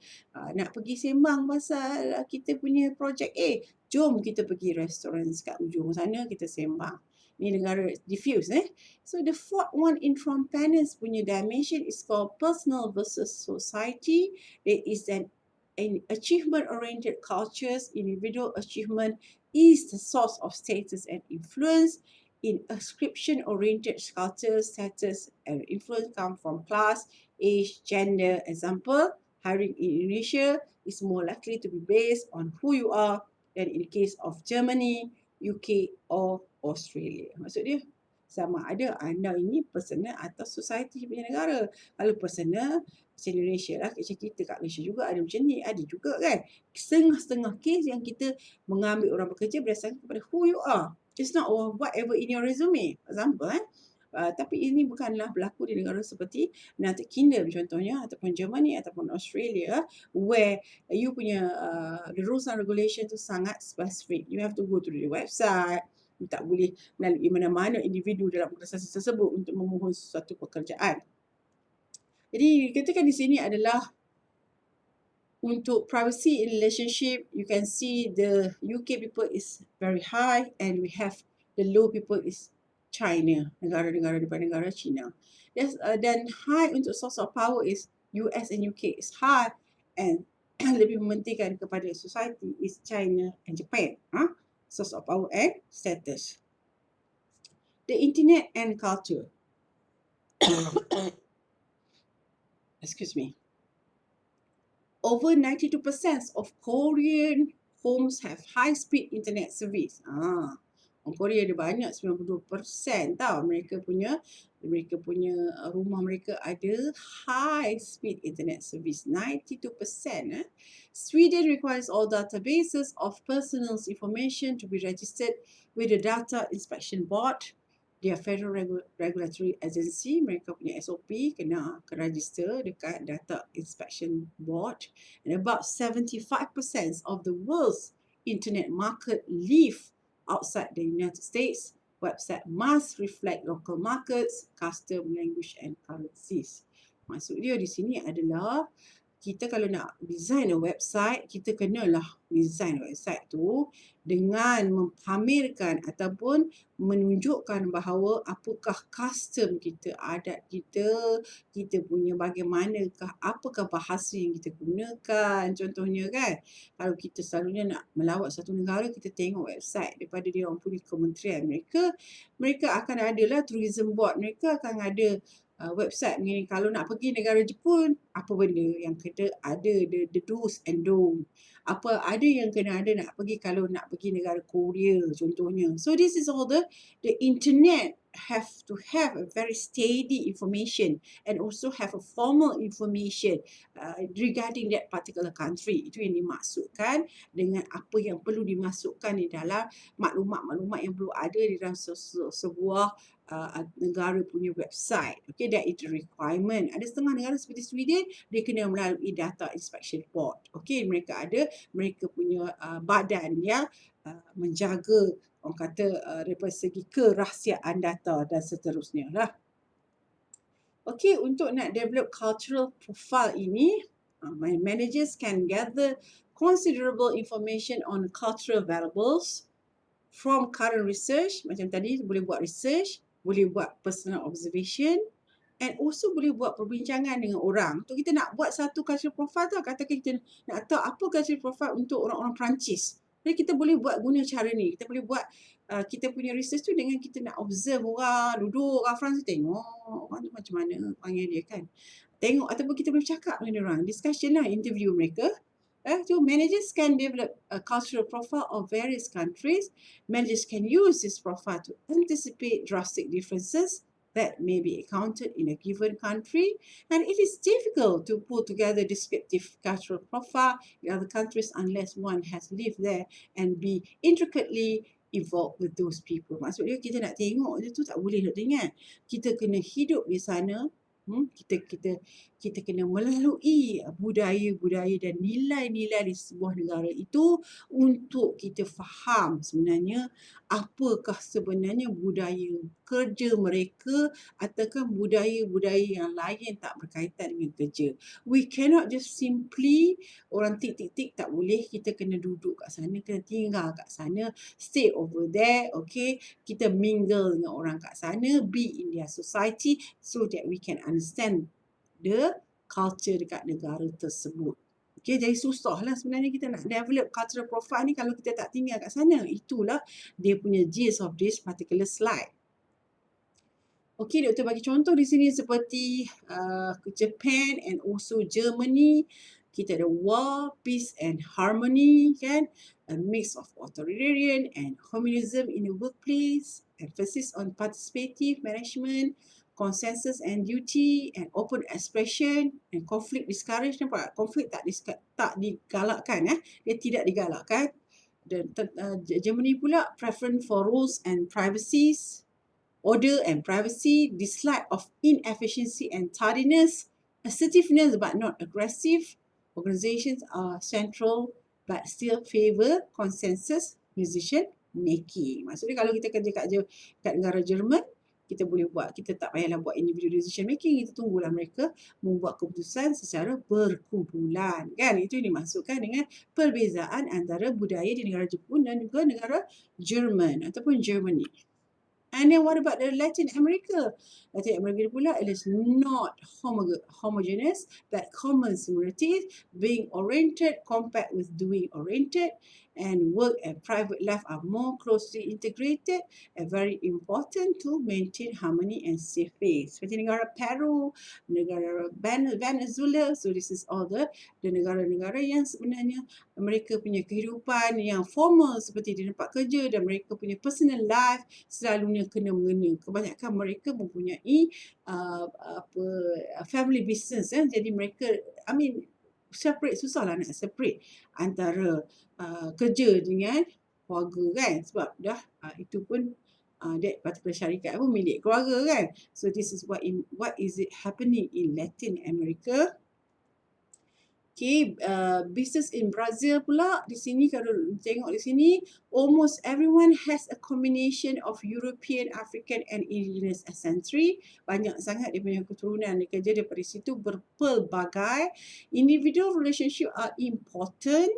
Nak pergi sembang pasal kita punya projek A, jom kita pergi restoran kat ujung sana, kita sembang. Ni negara diffuse. So the fourth one in trumpetness punya dimension is called personal versus society. It is in achievement-oriented cultures, individual achievement is the source of status and influence. In ascription-oriented cultures, status and influence come from class, age, gender. Example, hiring in Indonesia is more likely to be based on who you are than in the case of Germany, UK or Australia. Maksud dia, sama ada anda ini personal atau society punya negara. Kalau personal, macam Indonesia lah, macam kita kat Malaysia juga ada macam ni, ada juga kan. Setengah-setengah kes yang kita mengambil orang bekerja berdasarkan kepada who you are. It's not whatever in your resume. Example, tapi ini bukanlah berlaku di negara seperti United Kingdom contohnya, ataupun Germany, ataupun Australia, where you punya the rules and regulation tu sangat specific. You have to go to the website. You tak boleh melalui mana-mana individu dalam organisasi tersebut untuk memohon sesuatu pekerjaan. Jadi katakan di sini adalah untuk privacy in relationship, you can see the UK people is very high and we have the low people is China, negara-negara daripada negara China. Dan high untuk source of power is US and UK is high, and lebih mementingkan kepada society is China and Japan. Source of power and status. The internet and culture. Excuse me. Over 92% of Korean homes have high-speed internet service. Orang Korea ada banyak, 92% tau mereka punya rumah mereka ada high-speed internet service. 92%. Sweden requires all databases of personal information to be registered with the Data Inspection Board. Dia Federal Regulatory Agency, mereka punya SOP kena register dekat Data Inspection Board. And about 75% of the world's internet market live outside the United States. Website must reflect local markets, custom, language and currencies. Maksud dia di sini adalah kita kalau nak design a website, kita kenalah design website tu dengan mempamerkan ataupun menunjukkan bahawa apakah custom kita, adat kita, kita punya bagaimanakah, apakah bahasa yang kita gunakan. Contohnya kan, kalau kita selalunya nak melawat satu negara, kita tengok website daripada dia orang punya kementerian mereka akan adalah tourism board, mereka akan ada website ni. Kalau nak pergi negara Jepun, apa benda yang kena ada, the do's and don't. Apa ada yang kena ada nak pergi kalau nak pergi negara Korea contohnya. So this is all the internet have to have a very steady information and also have a formal information regarding that particular country. Itu yang dimaksudkan dengan apa yang perlu dimasukkan di dalam maklumat-maklumat yang perlu ada di dalam sebuah negara punya website. Okay, that is the requirement. Ada setengah negara seperti Sweden, dia kena melalui Data Inspection Board. Okay, mereka punya badan yang menjaga, orang kata daripada segi kerahsiaan data dan seterusnya lah. Okay, untuk nak develop cultural profile ini, my managers can gather considerable information on cultural variables from current research. Macam tadi, boleh buat research, boleh buat personal observation, and also boleh buat perbincangan dengan orang. Untuk kita nak buat satu cultural profile tu, katakan kita nak tahu apa cultural profile untuk orang-orang Perancis. Jadi kita boleh buat guna cara ni. Kita boleh buat kita punya research tu dengan kita nak observe orang, duduk orang Perancis, tengok orang tu macam mana panggil dia kan. Tengok ataupun kita boleh cakap dengan orang, discussion lah, interview mereka. So managers can develop a cultural profile of various countries. Managers can use this profile to anticipate drastic differences that may be encountered in a given country. And it is difficult to put together descriptive cultural profile in other countries unless one has lived there and be intricately involved with those people. Maksudnya kita nak tengok je tu tak boleh nak ingat. Kita kena hidup di sana. Kita kena melalui budaya-budaya dan nilai-nilai di sebuah negara itu untuk kita faham sebenarnya apakah sebenarnya budaya kerja mereka ataukah budaya-budaya yang lain tak berkaitan dengan kerja. We cannot just simply orang tik-tik-tik, tak boleh. Kita kena duduk kat sana, kena tinggal kat sana, stay over there, okay. Kita mingle dengan orang kat sana, be in their society so that we can understand the culture dekat negara tersebut. Okay, jadi susahlah sebenarnya kita nak develop cultural profile ni kalau kita tak tinggal kat sana. Itulah dia punya gist of this particular slide. Okay, doktor bagi contoh di sini seperti Japan and also Germany. Kita ada war, peace and harmony, kan? A mix of authoritarian and communism in the workplace. Emphasis on participative management, consensus and duty, and open expression, and conflict discouraged. Nampak? Konflik tak digalakkan. Dia tidak digalakkan. Dan Germany pula, preference for rules and privacies, order and privacy, dislike of inefficiency and tardiness, assertiveness but not aggressive. Organizations are central but still favor consensus decision making. Maksudnya kalau kita kerja kat negara Jerman, kita boleh buat, kita tak payahlah buat individual decision making, kita tunggulah mereka membuat keputusan secara berkumpulan, kan? Itu yang dimaksudkan dengan perbezaan antara budaya di negara Jepun dan juga negara Jerman ataupun Germany. And then what about the Latin America? Latin America pula, it is not homogeneous, but common similarities, being oriented compared with doing oriented, and work and private life are more closely integrated and very important to maintain harmony and safe space. Seperti negara Peru, negara Venezuela, so this is all the negara-negara yang sebenarnya mereka punya kehidupan yang formal seperti di tempat kerja dan mereka punya personal life selalunya kena mengena. Kebanyakan mereka mempunyai family business, jadi mereka, separate, susahlah nak separate antara kerja dengan keluarga kan, sebab dah itu pun that particular syarikat pun milik keluarga kan. So this is what is it happening in Latin America. Okay, business in Brazil pula, di sini kalau tengok di sini, almost everyone has a combination of European, African and indigenous ancestry. Banyak sangat dia punya keturunan dia kerja daripada situ berpelbagai. Individual relationship are important.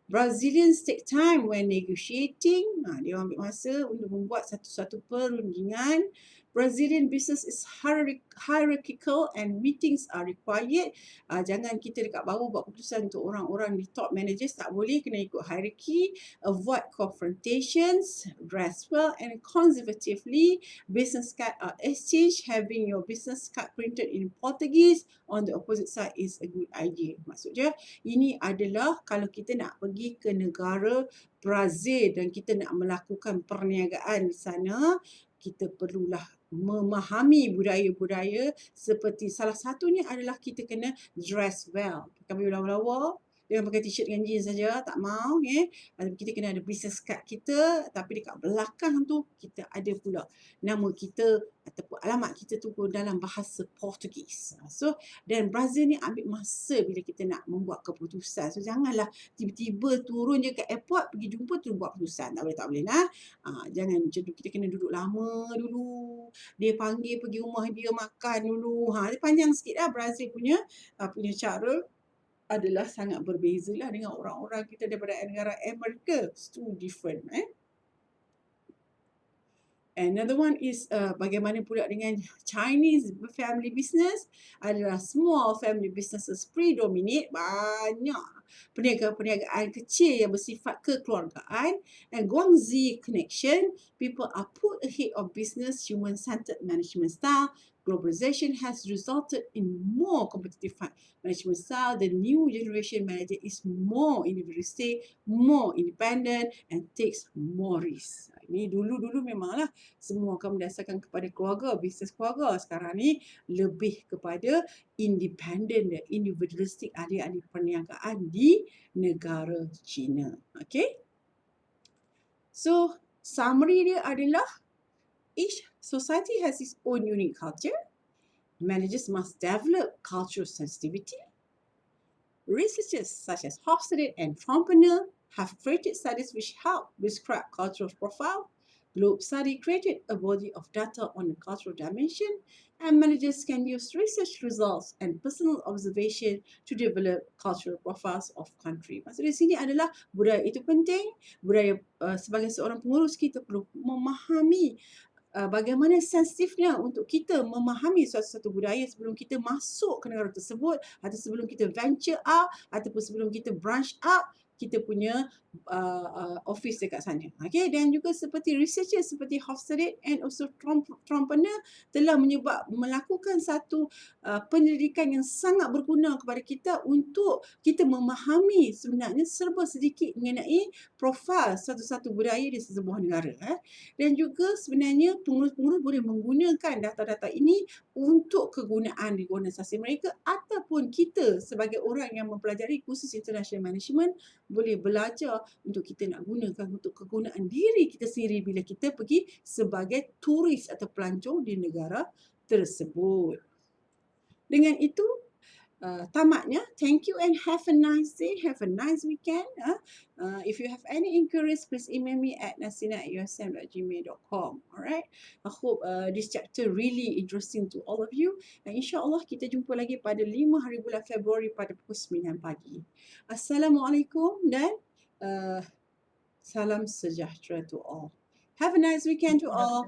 Brazilians take time when negotiating. Dia ambil masa untuk membuat satu-satu perundingan. Brazilian business is hierarchical and meetings are required. Jangan kita dekat bawah buat keputusan untuk orang-orang di top managers, tak boleh, kena ikut hierarchy. Avoid confrontations, dress well and conservatively. Business card are exchanged. Having your business card printed in Portuguese on the opposite side is a good idea. Maksudnya, ini adalah kalau kita nak pergi ke negara Brazil dan kita nak melakukan perniagaan di sana, kita perlulah memahami budaya-budaya seperti salah satunya adalah kita kena dress well. Pakai baju lawa-lawa, jangan pakai t-shirt dengan jeans saja, tak mau. Kita kena ada business card kita, tapi dekat belakang tu kita ada pula nama kita ataupun alamat kita tu dalam bahasa Portugis. So, dan Brazil ni ambil masa bila kita nak membuat keputusan. So, janganlah tiba-tiba turun je kat airport, pergi jumpa tu buat keputusan. Tak boleh lah. Jangan macam tu. Kita kena duduk lama dulu. Dia panggil pergi rumah dia makan dulu. Dia panjang sikit lah Brazil punya cara adalah sangat berbeza lah dengan orang-orang kita daripada negara Amerika. It's too different. Another one is bagaimana pula dengan Chinese family business. Adalah small family businesses predominate, banyak perniagaan kecil yang bersifat kekeluargaan, and Guangxi connection, people are put ahead of business, human-centered management style. Globalization has resulted in more competitive management style. The new generation manager is more individualistic, more independent and takes more risk. Ini dulu-dulu memanglah semua akan berdasarkan kepada keluarga, bisnes keluarga. Sekarang ni lebih kepada independent dan individualistik ahli-ahli perniagaan di negara China. Okay? So, summary dia adalah each society has its own unique culture. Managers must develop cultural sensitivity. Researchers such as Hofstede and Trompener have created studies which help describe cultural profile. Globe Study created a body of data on the cultural dimension, and managers can use research results and personal observation to develop cultural profiles of country. Maksud di sini adalah budaya itu penting. Budaya sebagai seorang pengurus kita perlu memahami bagaimana sensitifnya untuk kita memahami satu-satu budaya sebelum kita masuk ke negara tersebut, atau sebelum kita venture out, ataupun sebelum kita branch out kita punya office dekat sana. Okay? Dan juga seperti researcher seperti Hofstede and also Trompener telah melakukan satu penyelidikan yang sangat berguna kepada kita untuk kita memahami sebenarnya serba sedikit mengenai profil satu-satu budaya di sebuah negara. Dan juga sebenarnya pengurus-pengurus boleh menggunakan data-data ini untuk kegunaan di organisasi mereka, ataupun kita sebagai orang yang mempelajari kursus International Management boleh belajar untuk kita nak gunakan untuk kegunaan diri kita sendiri bila kita pergi sebagai turis atau pelancong di negara tersebut. Dengan itu, tamatnya. Thank you and have a nice day. Have a nice weekend. If you have any inquiries, please email me at nasina@usm.gmail.com. Alright. I hope this chapter really interesting to all of you. Dan insyaAllah kita jumpa lagi pada 5 hari bulan Februari pada pukul 9 pagi. Assalamualaikum dan salam sejahtera to all. Have a nice weekend to all.